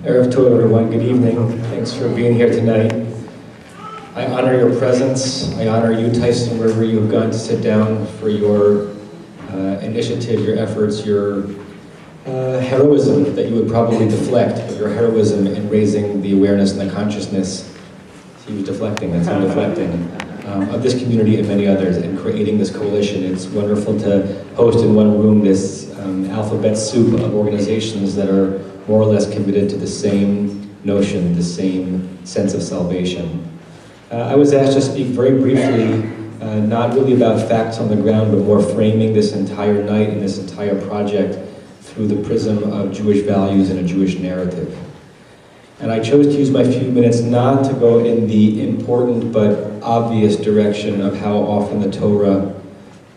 Erev Tov, everyone. Good evening. Thanks for being here tonight. I honor your presence. I honor you, Tyson, wherever you have gone to sit down, for your initiative, your efforts, your heroism that you would probably deflect, but your heroism in raising the awareness and the consciousness. He was deflecting, that's him deflecting, of this community and many others, and creating this coalition. It's wonderful to host in one room this alphabet soup of organizations that are more or less committed to the same notion, the same sense of salvation. I was asked to speak very briefly, not really about facts on the ground, but more framing this entire night and this entire project through the prism of Jewish values and a Jewish narrative. And I chose to use my few minutes not to go in the important but obvious direction of how often the Torah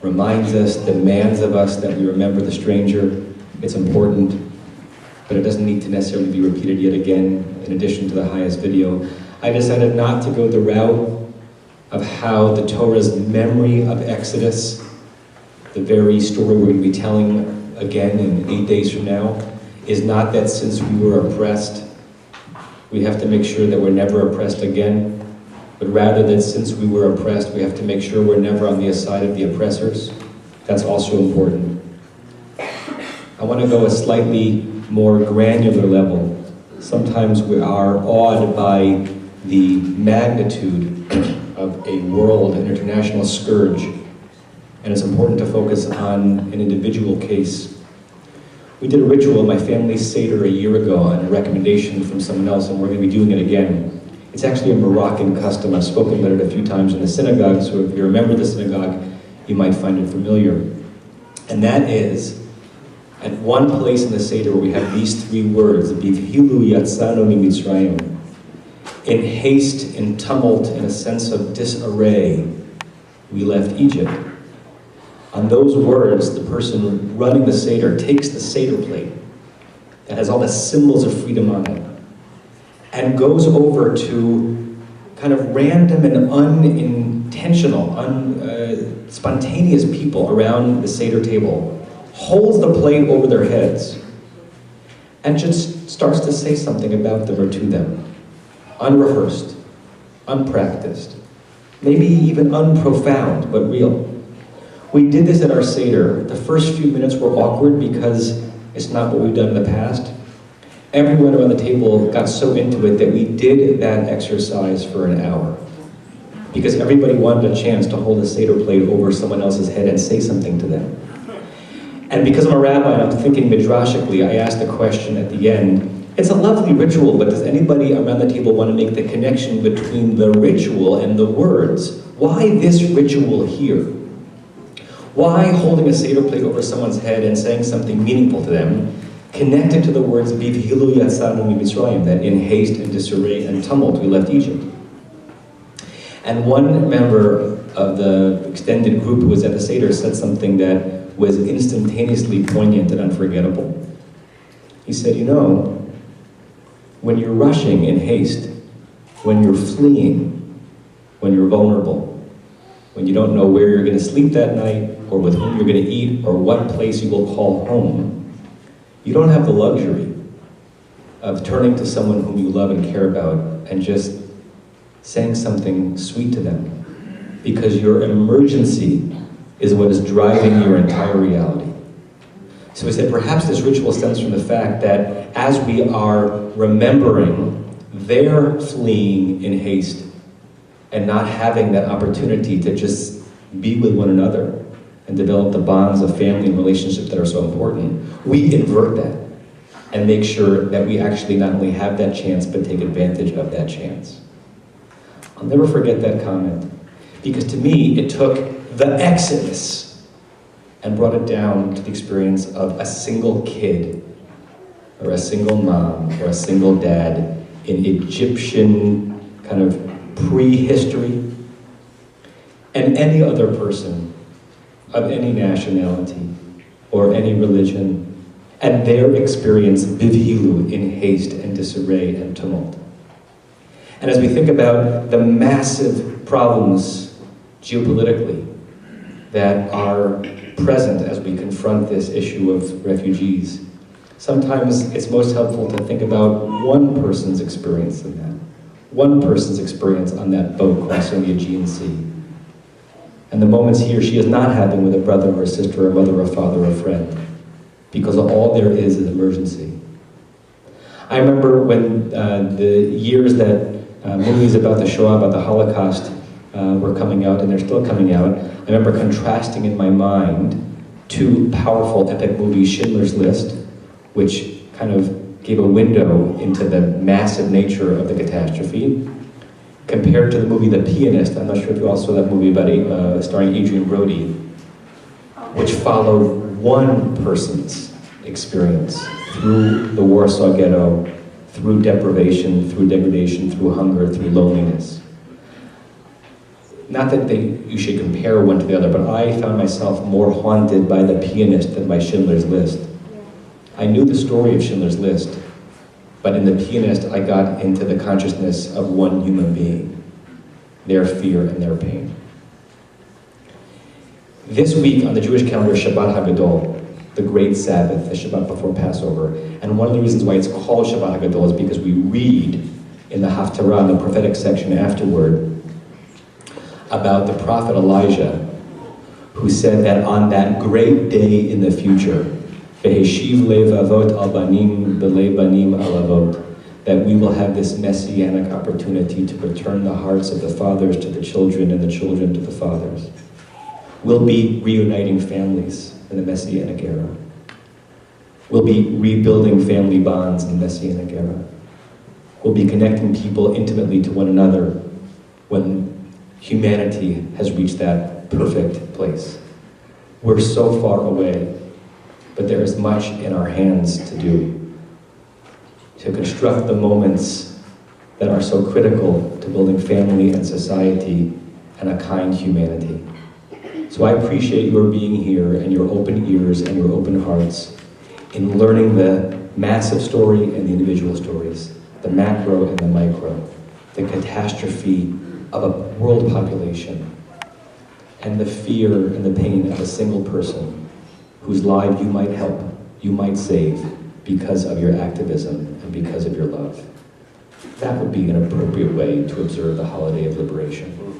reminds us, demands of us that we remember the stranger. It's important, but it doesn't need to necessarily be repeated yet again in addition to the highest video. I decided not to go the route of how the Torah's memory of Exodus, the very story we're going to be telling again in 8 days from now, is not that since we were oppressed, we have to make sure that we're never oppressed again, but rather that since we were oppressed, we have to make sure we're never on the side of the oppressors. That's also important. I want to go a slightly more granular level. Sometimes we are awed by the magnitude of a world, an international scourge, and it's important to focus on an individual case. We did a ritual in my family's Seder a year ago on a recommendation from someone else, and we're going to be doing it again. It's actually a Moroccan custom. I've spoken about it a few times in the synagogue, so if you remember the synagogue, you might find it familiar. And that is, at one place in the Seder where we have these three words, Bivhilu yatzanu miMitzrayim, in haste, in tumult, in a sense of disarray, we left Egypt. On those words, the person running the Seder takes the Seder plate that has all the symbols of freedom on it and goes over to kind of random and unintentional, spontaneous people around the Seder table, holds the plate over their heads, and just starts to say something about them or to them. Unrehearsed, unpracticed, maybe even unprofound, but real. We did this at our Seder. The first few minutes were awkward because it's not what we've done in the past. Everyone around the table got so into it that we did that exercise for an hour, because everybody wanted a chance to hold a Seder plate over someone else's head and say something to them. And because I'm a rabbi and I'm thinking midrashically, I asked the question at the end, it's a lovely ritual, but does anybody around the table want to make the connection between the ritual and the words? Why this ritual here? Why holding a Seder plate over someone's head and saying something meaningful to them, connected to the words, Bivhilu yatzanu miMitzrayim, that in haste and disarray and tumult we left Egypt? And one member of the extended group who was at the Seder said something that was instantaneously poignant and unforgettable. He said, you know, when you're rushing in haste, when you're fleeing, when you're vulnerable, when you don't know where you're going to sleep that night, or with whom you're going to eat, or what place you will call home, you don't have the luxury of turning to someone whom you love and care about and just saying something sweet to them, because your emergency is what is driving your entire reality. So we said perhaps this ritual stems from the fact that as we are remembering their fleeing in haste and not having that opportunity to just be with one another and develop the bonds of family and relationships that are so important, we invert that and make sure that we actually not only have that chance, but take advantage of that chance. I'll never forget that comment, because to me, it took the Exodus and brought it down to the experience of a single kid, or a single mom, or a single dad in Egyptian kind of prehistory, and any other person of any nationality or any religion, and their experience bivhilu, in haste and disarray and tumult. And as we think about the massive problems geopolitically that are present as we confront this issue of refugees, Sometimes it's most helpful to think about one person's experience in that. One person's experience on that boat crossing the Aegean Sea. And the moments he or she is not having with a brother or a sister or a mother or a father or a friend. Because all there is emergency. I remember when the years that movies about the Shoah, about the Holocaust were coming out, and they're still coming out, I remember contrasting in my mind two powerful epic movies, Schindler's List, which kind of gave a window into the massive nature of the catastrophe, compared to the movie The Pianist. I'm not sure if you all saw that movie about starring Adrian Brody, which followed one person's experience through the Warsaw Ghetto, through deprivation, through degradation, through hunger, through loneliness. Not that you should compare one to the other, but I found myself more haunted by The Pianist than by Schindler's List. I knew the story of Schindler's List, but in The Pianist, I got into the consciousness of one human being, their fear and their pain. This week on the Jewish calendar, Shabbat HaGadol, the Great Sabbath, the Shabbat before Passover. And one of the reasons why it's called Shabbat HaGadol is because we read in the Haftarah, in the prophetic section afterward, about the prophet Elijah, who said that on that great day in the future, Veheshiv levavot al banim b'lev banim al avot, that we will have this messianic opportunity to return the hearts of the fathers to the children and the children to the fathers. We'll be reuniting families in the Messianic era. We'll be rebuilding family bonds in the Messianic era. We'll be connecting people intimately to one another when humanity has reached that perfect place. We're so far away, but there is much in our hands to do, to construct the moments that are so critical to building family and society and a kind humanity. So I appreciate your being here and your open ears and your open hearts in learning the massive story and the individual stories, the macro and the micro, the catastrophe of a world population, and the fear and the pain of a single person whose life you might help, you might save because of your activism and because of your love. That would be an appropriate way to observe the holiday of liberation.